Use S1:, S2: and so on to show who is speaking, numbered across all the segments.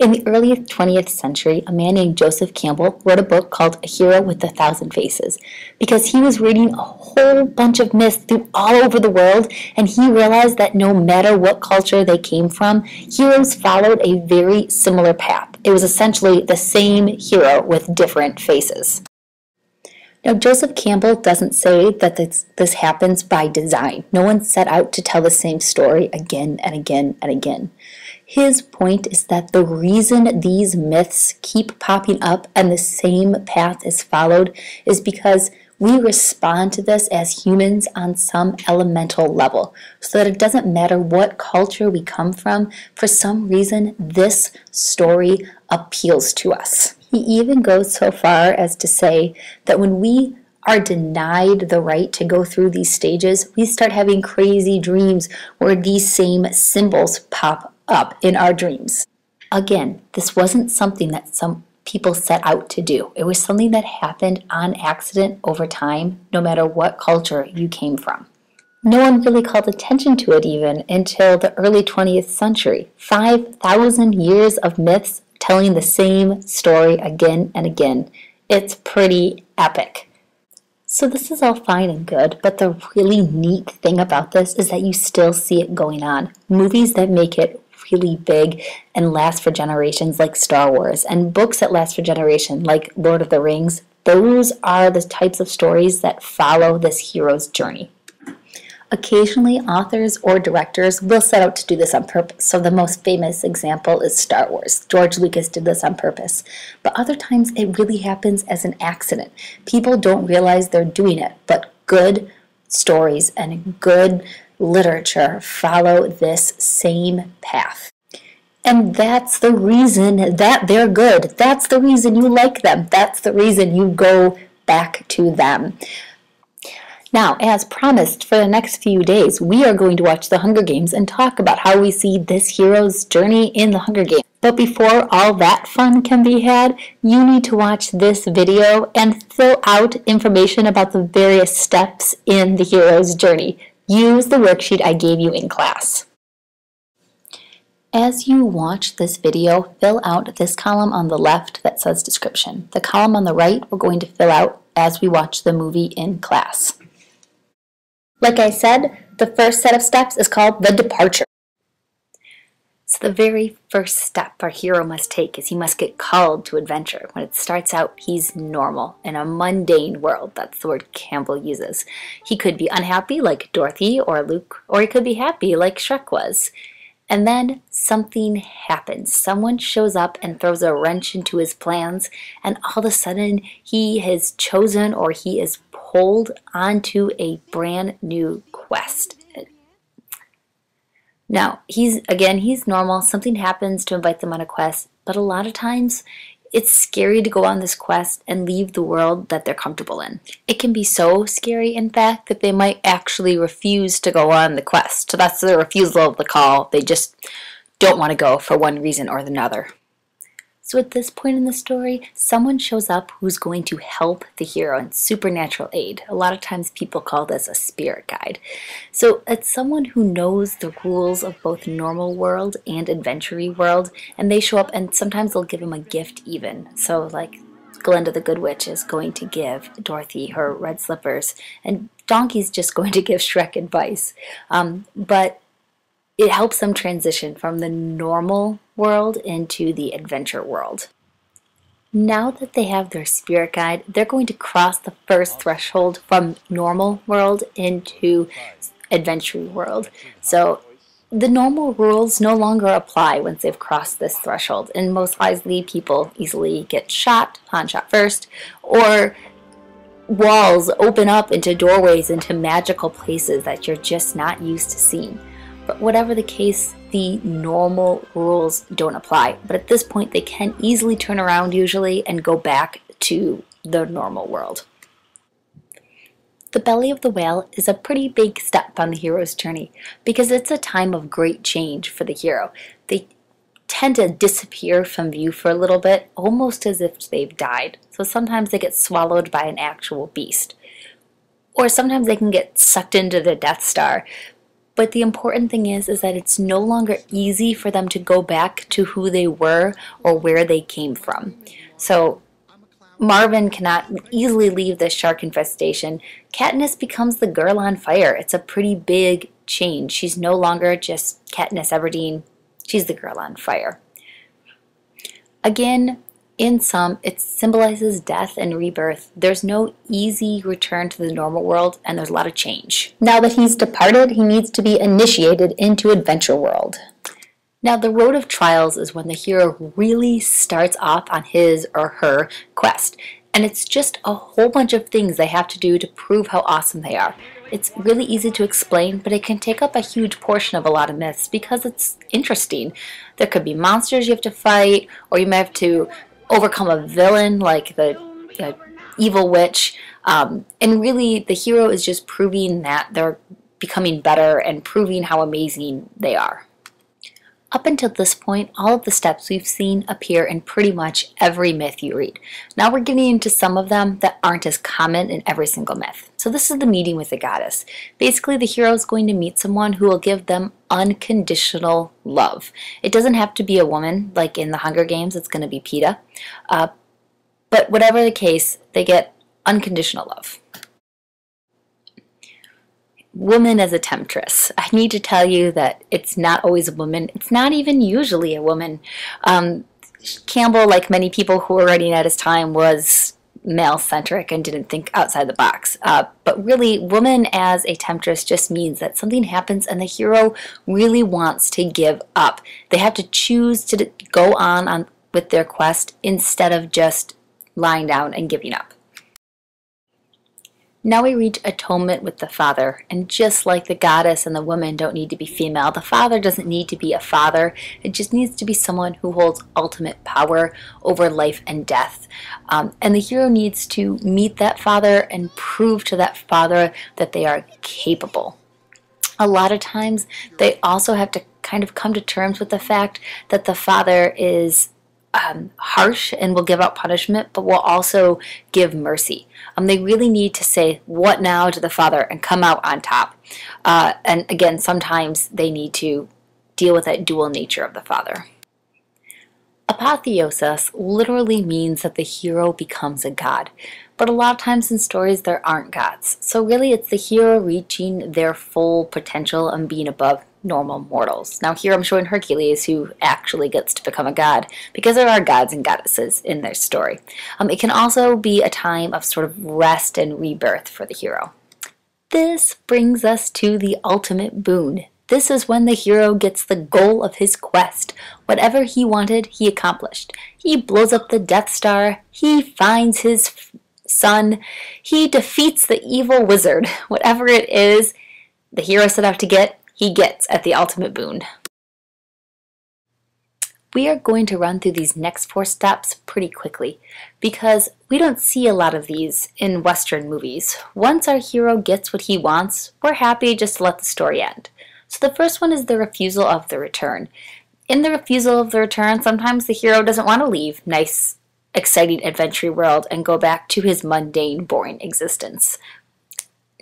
S1: In the early 20th century, a man named Joseph Campbell wrote a book called A Hero with a Thousand Faces because he was reading a whole bunch of myths through all over the world, and he realized that no matter what culture they came from, heroes followed a very similar path. It was essentially the same hero with different faces. Now, Joseph Campbell doesn't say that this happens by design. No one set out to tell the same story again and again and again. His point is that the reason these myths keep popping up and the same path is followed is because we respond to this as humans on some elemental level, so that it doesn't matter what culture we come from, for some reason this story appeals to us. He even goes so far as to say that when we are denied the right to go through these stages, we start having crazy dreams where these same symbols pop up in our dreams. Again, this wasn't something that some people set out to do. It was something that happened on accident over time, no matter what culture you came from. No one really called attention to it even until the early 20th century. 5,000 years of myths telling the same story again and again. It's pretty epic. So this is all fine and good, but the really neat thing about this is that you still see it going on. Movies that make it really big and last for generations like Star Wars, and books that last for generations like Lord of the Rings, those are the types of stories that follow this hero's journey. Occasionally, authors or directors will set out to do this on purpose. So the most famous example is Star Wars. George Lucas did this on purpose. But other times, it really happens as an accident. People don't realize they're doing it, but good stories and good literature follow this same path. And that's the reason that they're good. That's the reason you like them. That's the reason you go back to them. Now, as promised, for the next few days, we are going to watch The Hunger Games and talk about how we see this hero's journey in The Hunger Games. But before all that fun can be had, you need to watch this video and fill out information about the various steps in the hero's journey. Use the worksheet I gave you in class. As you watch this video, fill out this column on the left that says description. The column on the right we're going to fill out as we watch the movie in class. Like I said, the first set of steps is called the departure. So the very first step our hero must take is he must get called to adventure. When it starts out, he's normal in a mundane world. That's the word Campbell uses. He could be unhappy like Dorothy or Luke, or he could be happy like Shrek was. And then something happens. Someone shows up and throws a wrench into his plans, and all of a sudden he has chosen or he is pulled onto a brand new quest. Now, he's normal. Something happens to invite them on a quest, but a lot of times it's scary to go on this quest and leave the world that they're comfortable in. It can be so scary, in fact, that they might actually refuse to go on the quest. So that's the refusal of the call. They just don't want to go for one reason or another. So at this point in the story, someone shows up who's going to help the hero in supernatural aid. A lot of times people call this a spirit guide. So it's someone who knows the rules of both normal world and adventure world, and they show up and sometimes they'll give him a gift even. So like Glinda the Good Witch is going to give Dorothy her red slippers, and Donkey's just going to give Shrek advice. But it helps them transition from the normal world into the adventure world. Now that they have their spirit guide, they're going to cross the first threshold from normal world into adventure world. So the normal rules no longer apply once they've crossed this threshold, and most likely people easily get shot, Han shot first, or walls open up into doorways into magical places that you're just not used to seeing. But whatever the case, the normal rules don't apply. But at this point, they can easily turn around usually and go back to the normal world. The belly of the whale is a pretty big step on the hero's journey because it's a time of great change for the hero. They tend to disappear from view for a little bit, almost as if they've died. So sometimes they get swallowed by an actual beast. Or sometimes they can get sucked into the Death Star. But the important thing is that it's no longer easy for them to go back to who they were or where they came from. So Marvin cannot easily leave this shark infestation. Katniss becomes the girl on fire. It's a pretty big change. She's no longer just Katniss Everdeen. She's the girl on fire. Again, in sum, it symbolizes death and rebirth. There's no easy return to the normal world, and there's a lot of change. Now that he's departed, he needs to be initiated into Adventure World. Now, the Road of Trials is when the hero really starts off on his or her quest. And it's just a whole bunch of things they have to do to prove how awesome they are. It's really easy to explain, but it can take up a huge portion of a lot of myths because it's interesting. There could be monsters you have to fight, or you may have to overcome a villain like the evil witch. And really, the hero is just proving that they're becoming better and proving how amazing they are. Up until this point, all of the steps we've seen appear in pretty much every myth you read. Now we're getting into some of them that aren't as common in every single myth. So this is the meeting with the goddess. Basically, the hero is going to meet someone who will give them unconditional love. It doesn't have to be a woman, like in the Hunger Games, it's going to be Peeta. But whatever the case, they get unconditional love. Woman as a temptress. I need to tell you that it's not always a woman. It's not even usually a woman. Campbell, like many people who were writing at his time, was male-centric and didn't think outside the box. But really, woman as a temptress just means that something happens and the hero really wants to give up. They have to choose to go on with their quest instead of just lying down and giving up. Now we reach atonement with the father, and just like the goddess and the woman don't need to be female, the father doesn't need to be a father. It just needs to be someone who holds ultimate power over life and death. And the hero needs to meet that father and prove to that father that they are capable. A lot of times they also have to kind of come to terms with the fact that the father is harsh and will give out punishment, but will also give mercy. They really need to say, what now, to the father and come out on top. And again, sometimes they need to deal with that dual nature of the father. Apotheosis literally means that the hero becomes a god. But a lot of times in stories there aren't gods. So really it's the hero reaching their full potential and being above normal mortals. Now here I'm showing Hercules, who actually gets to become a god, because there are gods and goddesses in their story. It can also be a time of sort of rest and rebirth for the hero. This brings us to the ultimate boon. This is when the hero gets the goal of his quest. Whatever he wanted, he accomplished. He blows up the Death Star. He finds his son. He defeats the evil wizard. Whatever it is the hero set out to get, he gets at the ultimate boon. We are going to run through these next 4 steps pretty quickly because we don't see a lot of these in Western movies. Once our hero gets what he wants, we're happy just to let the story end. So the first one is the refusal of the return. In the refusal of the return, sometimes the hero doesn't want to leave nice, exciting adventure world and go back to his mundane, boring existence.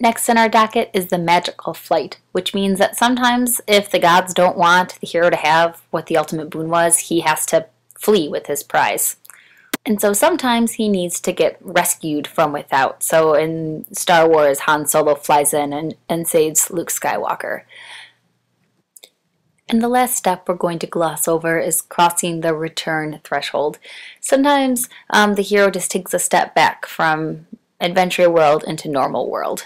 S1: Next in our docket is the magical flight, which means that sometimes if the gods don't want the hero to have what the ultimate boon was, he has to flee with his prize. And so sometimes he needs to get rescued from without. So in Star Wars, Han Solo flies in and saves Luke Skywalker. And the last step we're going to gloss over is crossing the return threshold. Sometimes the hero just takes a step back from adventure world into normal world.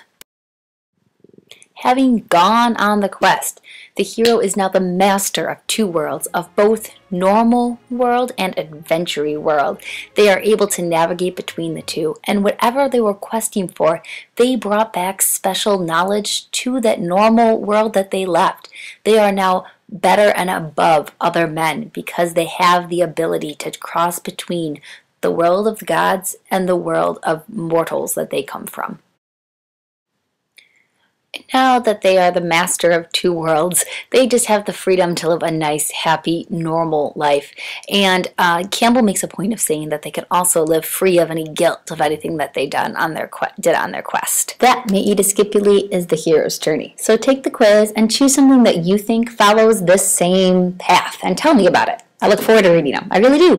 S1: Having gone on the quest, the hero is now the master of 2 worlds, of both normal world and adventure world. They are able to navigate between the 2, and whatever they were questing for, they brought back special knowledge to that normal world that they left. They are now better and above other men because they have the ability to cross between the world of the gods and the world of mortals that they come from. now that they are the master of two worlds. They just have the freedom to live a nice, happy, normal life. And Campbell makes a point of saying that they can also live free of any guilt of anything that they did on their quest. That, Mei Discipuli, is the hero's journey. So take the quiz and choose something that you think follows this same path and tell me about it. I look forward to reading them. I really do.